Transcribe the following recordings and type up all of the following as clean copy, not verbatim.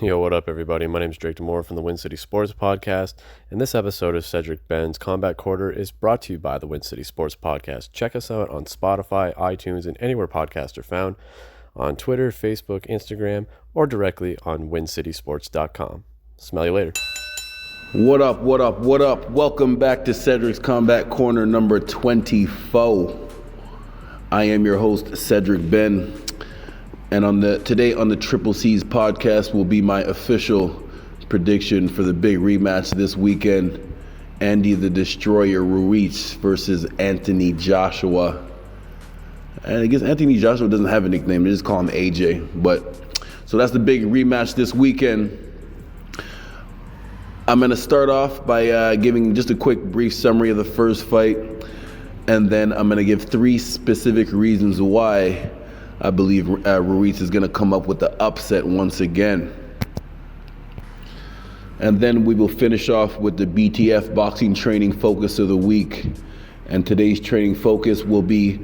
Yo, what up, everybody? My name is Drake Demore from the Win City Sports Podcast, and this episode of Cedric Ben's Combat Quarter is brought to you by the Win City Sports Podcast. Check us out on Spotify, iTunes, and anywhere podcasts are found, on Twitter, Facebook, Instagram, or directly on wincitysports.com. Smell you later. What up, what up, what up? Welcome back to Cedric's Combat Corner number 24. I am your host, Cedric Ben. And today on the Triple C's podcast will be my official prediction for the big rematch this weekend. Andy the Destroyer Ruiz versus Anthony Joshua. And I guess Anthony Joshua doesn't have a nickname, they just call him AJ. So that's the big rematch this weekend. I'm going to start off by giving just a quick brief summary of the first fight. And then I'm going to give three specific reasons why I believe Ruiz is going to come up with the upset once again. And then we will finish off with the BTF boxing training focus of the week. And today's training focus will be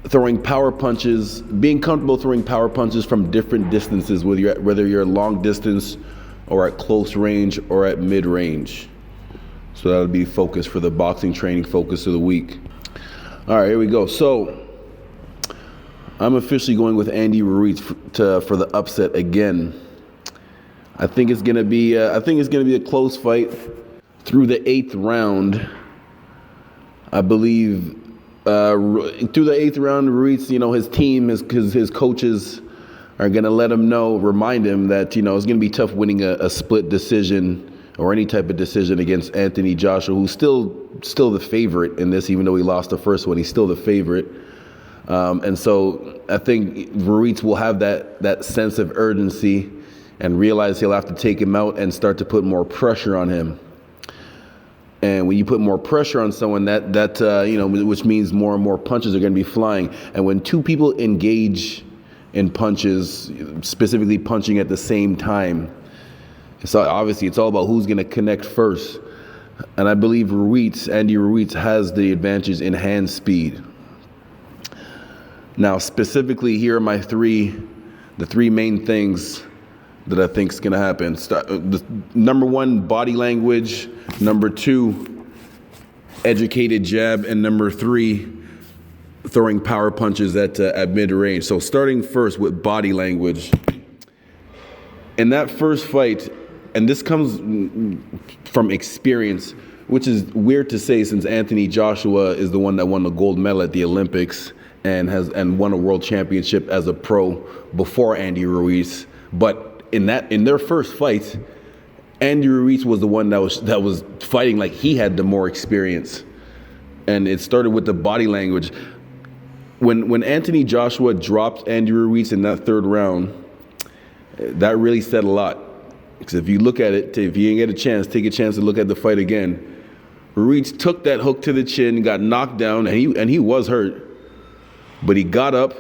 throwing power punches, being comfortable throwing power punches from different distances, whether you're at long distance or at close range or at mid range. So that'll be focus for the boxing training focus of the week. All right, here we go. So I'm officially going with Andy Ruiz for the upset again. I think it's gonna be a close fight through the 8th round. I believe through the 8th round, Ruiz, his team, his coaches are gonna remind him that it's gonna be tough winning a split decision or any type of decision against Anthony Joshua, who's still the favorite in this, even though he lost the first one. He's still the favorite. And so I think Ruiz will have that sense of urgency and realize he'll have to take him out and start to put more pressure on him. And when you put more pressure on someone, which means more and more punches are going to be flying. And when two people engage in punches, specifically punching at the same time, obviously it's all about who's going to connect first. And I believe Andy Ruiz has the advantage in hand speed. Now, specifically, here are the three main things that I think is going to happen. Number one, body language. Number two, educated jab. And number three, throwing power punches at mid-range. So starting first with body language. In that first fight, and this comes from experience, which is weird to say since Anthony Joshua is the one that won the gold medal at the Olympics and won a world championship as a pro before Andy Ruiz. But in their first fight, Andy Ruiz was the one that was fighting like he had the more experience. And it started with the body language. When Anthony Joshua dropped Andy Ruiz in that third round, that really said a lot. Because if you look at it, if you didn't get a chance, take a chance to look at the fight again. Ruiz took that hook to the chin, got knocked down, and he was hurt. But he got up,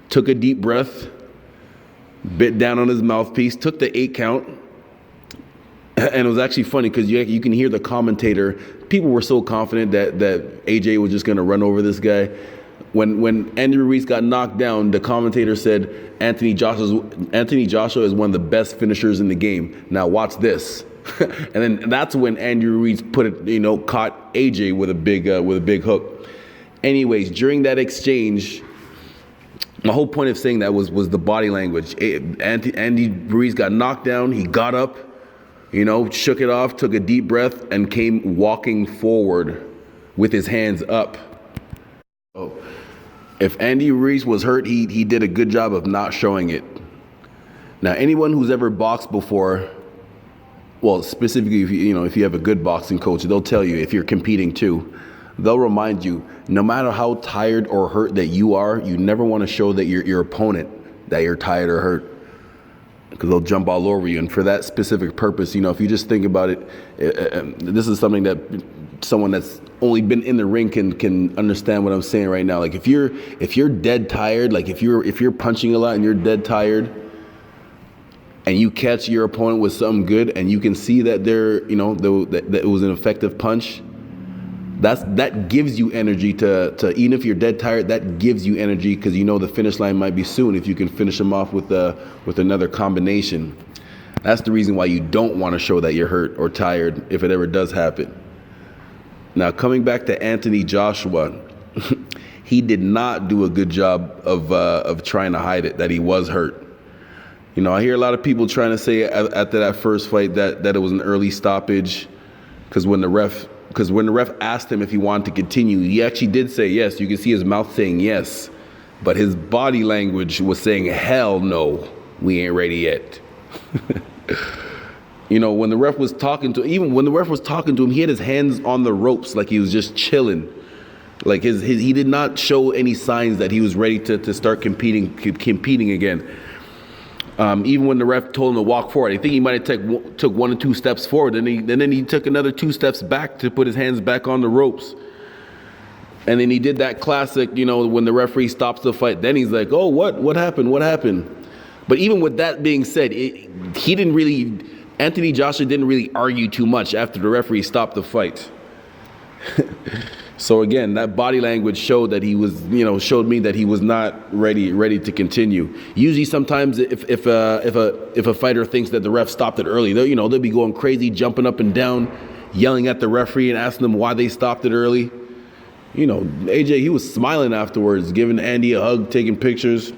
took a deep breath, bit down on his mouthpiece, took the 8 count. And it was actually funny because you can hear the commentator. People were so confident that AJ was just going to run over this guy. When Andy Ruiz got knocked down, the commentator said, Anthony Joshua is one of the best finishers in the game. Now watch this. And then that's when Andy Ruiz caught AJ with a big hook. Anyways, during that exchange, my whole point of saying that was the body language. Andy Ruiz got knocked down. He got up, shook it off, took a deep breath, and came walking forward with his hands up. Oh, if Andy Ruiz was hurt, he did a good job of not showing it. Now, anyone who's ever boxed before, well, specifically if you have a good boxing coach, they'll tell you if you're competing too. They'll remind you, no matter how tired or hurt that you are, you never want to show that your opponent that you're tired or hurt, because they'll jump all over you. And for that specific purpose, if you just think about it, this is something that someone that's only been in the ring can understand what I'm saying right now. Like if you're dead tired, like if you're punching a lot and you're dead tired, and you catch your opponent with something good, and you can see that that it was an effective punch, That gives you energy to even if you're dead tired, that gives you energy because you know the finish line might be soon if you can finish them off with another combination. That's the reason why you don't want to show that you're hurt or tired if it ever does happen. Now, coming back to Anthony Joshua, he did not do a good job of trying to hide it, that he was hurt. You know, I hear a lot of people trying to say after that first fight that it was an early stoppage because when the ref asked him if he wanted to continue, he actually did say yes. You can see his mouth saying yes, but his body language was saying, hell no, we ain't ready yet. You know, when the ref was talking to him, he had his hands on the ropes like he was just chilling. Like he did not show any signs that he was ready to start competing again. Even when the ref told him to walk forward, I think he might have took 1 or 2 steps forward, and then he took another 2 steps back to put his hands back on the ropes. And then he did that classic, you know, when the referee stops the fight, then he's like, oh, what happened? But even with that being said, Anthony Joshua didn't really argue too much after the referee stopped the fight. So again, that body language showed that showed me that he was not ready to continue. Usually, sometimes if a fighter thinks that the ref stopped it early, they'll be going crazy, jumping up and down, yelling at the referee and asking them why they stopped it early. You know, AJ, he was smiling afterwards, giving Andy a hug, taking pictures.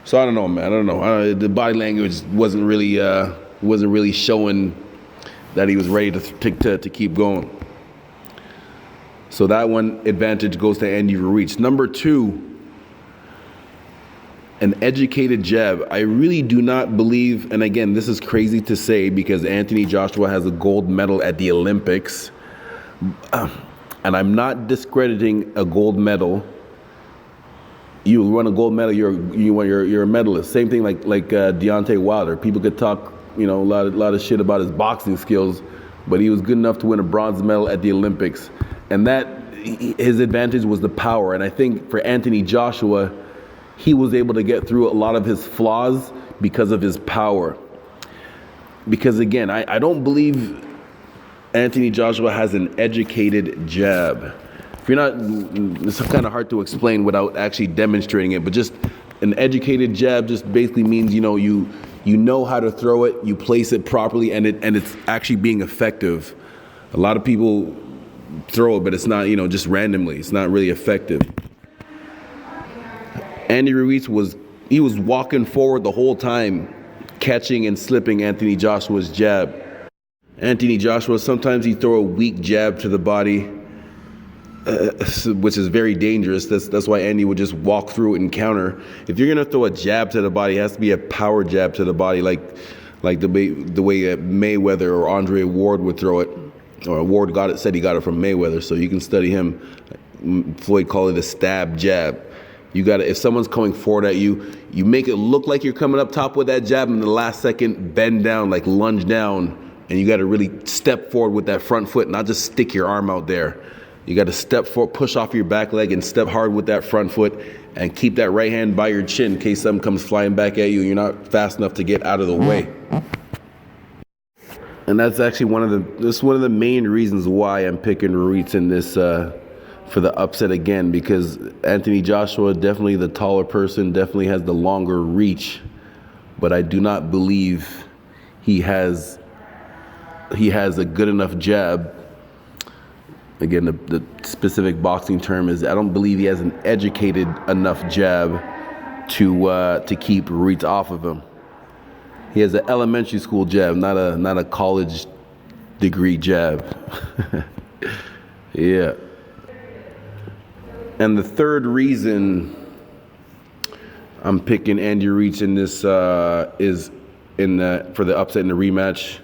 So I don't know, man. I don't know. The body language wasn't really showing that he was ready to keep going. So that one advantage goes to Andy Ruiz. Number 2, an educated jab. I really do not believe, and again, this is crazy to say because Anthony Joshua has a gold medal at the Olympics. And I'm not discrediting a gold medal. You won a gold medal, you're a medalist. Same thing like Deontay Wilder. People could talk, a lot of shit about his boxing skills, but he was good enough to win a bronze medal at the Olympics. And that his advantage was the power. And I think for Anthony Joshua, he was able to get through a lot of his flaws because of his power. Because again, I don't believe Anthony Joshua has an educated jab. If you're not, it's kind of hard to explain without actually demonstrating it, but just an educated jab just basically means, you know how to throw it, you place it properly, and it's actually being effective. A lot of people throw it, but it's not, just randomly. It's not really effective. Andy Ruiz was walking forward the whole time, catching and slipping Anthony Joshua's jab. Anthony Joshua, sometimes he throw a weak jab to the body, which is very dangerous. That's why Andy would just walk through it and counter. If you're gonna throw a jab to the body, it has to be a power jab to the body, like the way Mayweather or Andre Ward would throw it. Or Ward said he got it from Mayweather, so you can study him. Floyd called it a stab jab. If someone's coming forward at you, you make it look like you're coming up top with that jab, and in the last second, bend down, like lunge down, and you got to really step forward with that front foot, not just stick your arm out there. You got to step forward, push off your back leg, and step hard with that front foot, and keep that right hand by your chin in case something comes flying back at you and you're not fast enough to get out of the way. And that's actually one of the main reasons why I'm picking Ruiz in this for the upset again, because Anthony Joshua, definitely the taller person, definitely has the longer reach, but I do not believe he has a good enough jab. Again, the specific boxing term is I don't believe he has an educated enough jab to keep Ruiz off of him. He has an elementary school jab, not a college degree jab. Yeah. And the third reason I'm picking Andy Ruiz in this for the upset in the rematch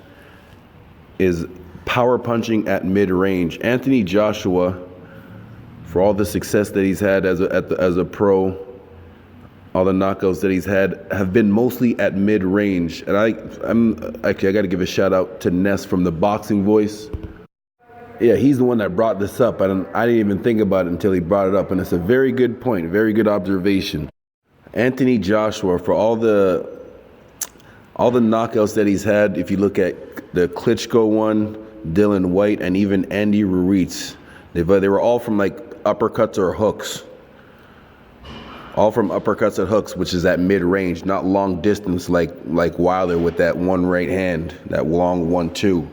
is power punching at mid-range. Anthony Joshua, for all the success that he's had as a pro, all the knockouts that he's had have been mostly at mid-range. And I got to give a shout out to Ness from the Boxing Voice. Yeah, he's the one that brought this up. I didn't even think about it until he brought it up, and it's a very good point, very good observation. Anthony Joshua, for all the knockouts that he's had, if you look at the Klitschko one, Dylan White, and even Andy Ruiz, They were all from like uppercuts or hooks. All from uppercuts and hooks, which is at mid-range, not long distance like Wilder with that one right hand, that long 1-2.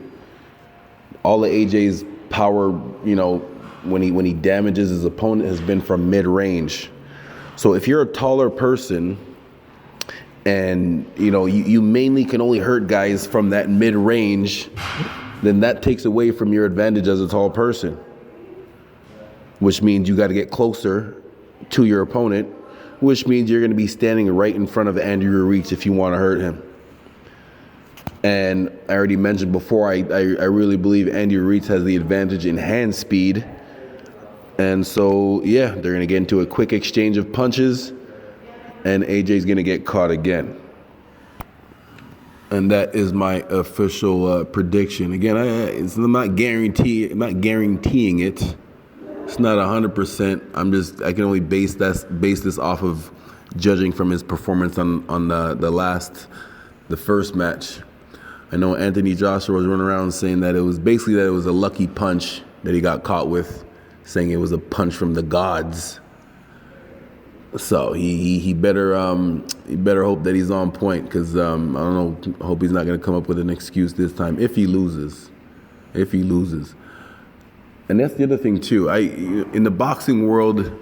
All of AJ's power, when he damages his opponent, has been from mid-range. So if you're a taller person and you mainly can only hurt guys from that mid-range, then that takes away from your advantage as a tall person, which means you got to get closer to your opponent, which means you're going to be standing right in front of Andy Ruiz if you want to hurt him. And I already mentioned before, I really believe Andy Ruiz has the advantage in hand speed. And so, yeah, they're going to get into a quick exchange of punches, and AJ's going to get caught again. And that is my official prediction. Again, I'm not guaranteeing it. It's not 100%. I can only base this off of judging from his performance on the first match. I know Anthony Joshua was running around saying that it was a lucky punch that he got caught with, saying it was a punch from the gods. So he better hope that he's on point, because I don't know. I hope he's not going to come up with an excuse this time if he loses. And that's the other thing too. In the boxing world,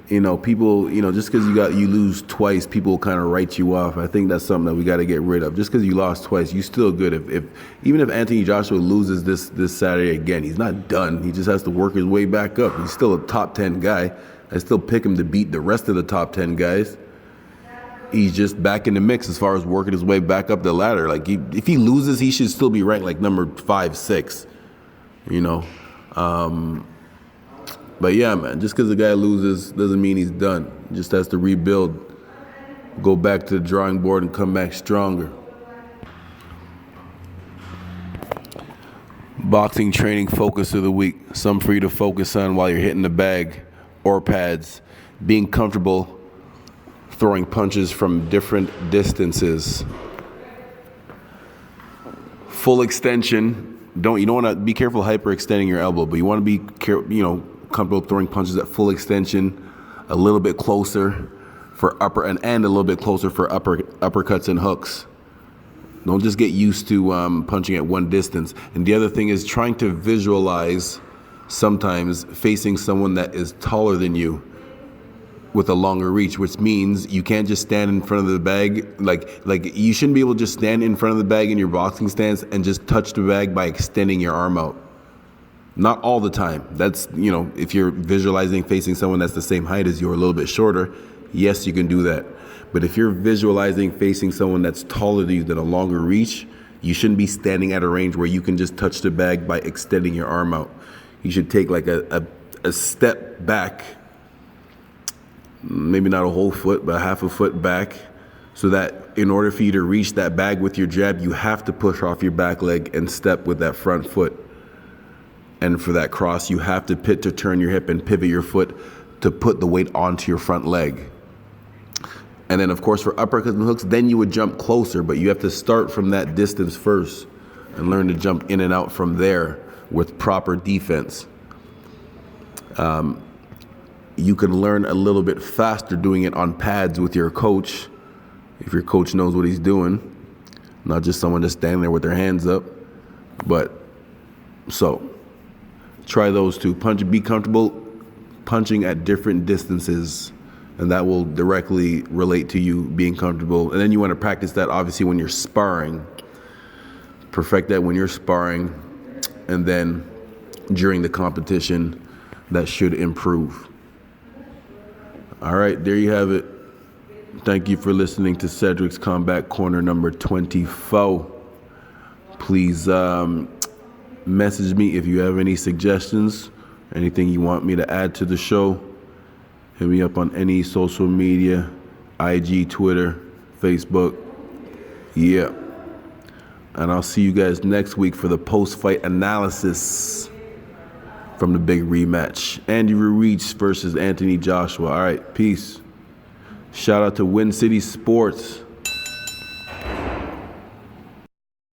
people, just because you lose twice, people kind of write you off. I think that's something that we got to get rid of. Just because you lost twice, you're still good. Even if Anthony Joshua loses this Saturday again, he's not done. He just has to work his way back up. He's still a top 10 guy. I still pick him to beat the rest of the top 10 guys. He's just back in the mix as far as working his way back up the ladder. Like if he loses, he should still be ranked like number 5, 6. But yeah, man, just because the guy loses doesn't mean he's done. He just has to rebuild, go back to the drawing board and come back stronger. Boxing training focus of the week. Some for you to focus on while you're hitting the bag or pads. Being comfortable throwing punches from different distances. Full extension. You don't want to be careful hyperextending your elbow, but you want to be comfortable throwing punches at full extension, a little bit closer for upper and a little bit closer for uppercuts and hooks. Don't just get used to punching at one distance. And the other thing is trying to visualize sometimes facing someone that is taller than you with a longer reach, which means you can't just stand in front of the bag. Like you shouldn't be able to just stand in front of the bag in your boxing stance and just touch the bag by extending your arm out. Not all the time. That's, if you're visualizing facing someone that's the same height as you or a little bit shorter, yes, you can do that. But if you're visualizing facing someone that's taller than you, than a longer reach, you shouldn't be standing at a range where you can just touch the bag by extending your arm out. You should take like a step back, maybe not a whole foot, but half a foot back, so that in order for you to reach that bag with your jab, you have to push off your back leg and step with that front foot. And for that cross, you have to turn your hip and pivot your foot to put the weight onto your front leg. And then, of course, for uppercuts and hooks, then you would jump closer, but you have to start from that distance first and learn to jump in and out from there with proper defense. You can learn a little bit faster doing it on pads with your coach, if your coach knows what he's doing, not just someone just standing there with their hands up. But so try those two. Be comfortable punching at different distances, and that will directly relate to you being comfortable. And then you want to practice that obviously when you're sparring. Perfect that when you're sparring, and then during the competition, that should improve. All right, there you have it. Thank you for listening to Cedric's Combat Corner number 24. Please message me if you have any suggestions, anything you want me to add to the show. Hit me up on any social media, IG, Twitter, Facebook. Yeah. And I'll see you guys next week for the post-fight analysis from the big rematch. Andy Ruiz versus Anthony Joshua. All right, peace. Shout out to Win City Sports.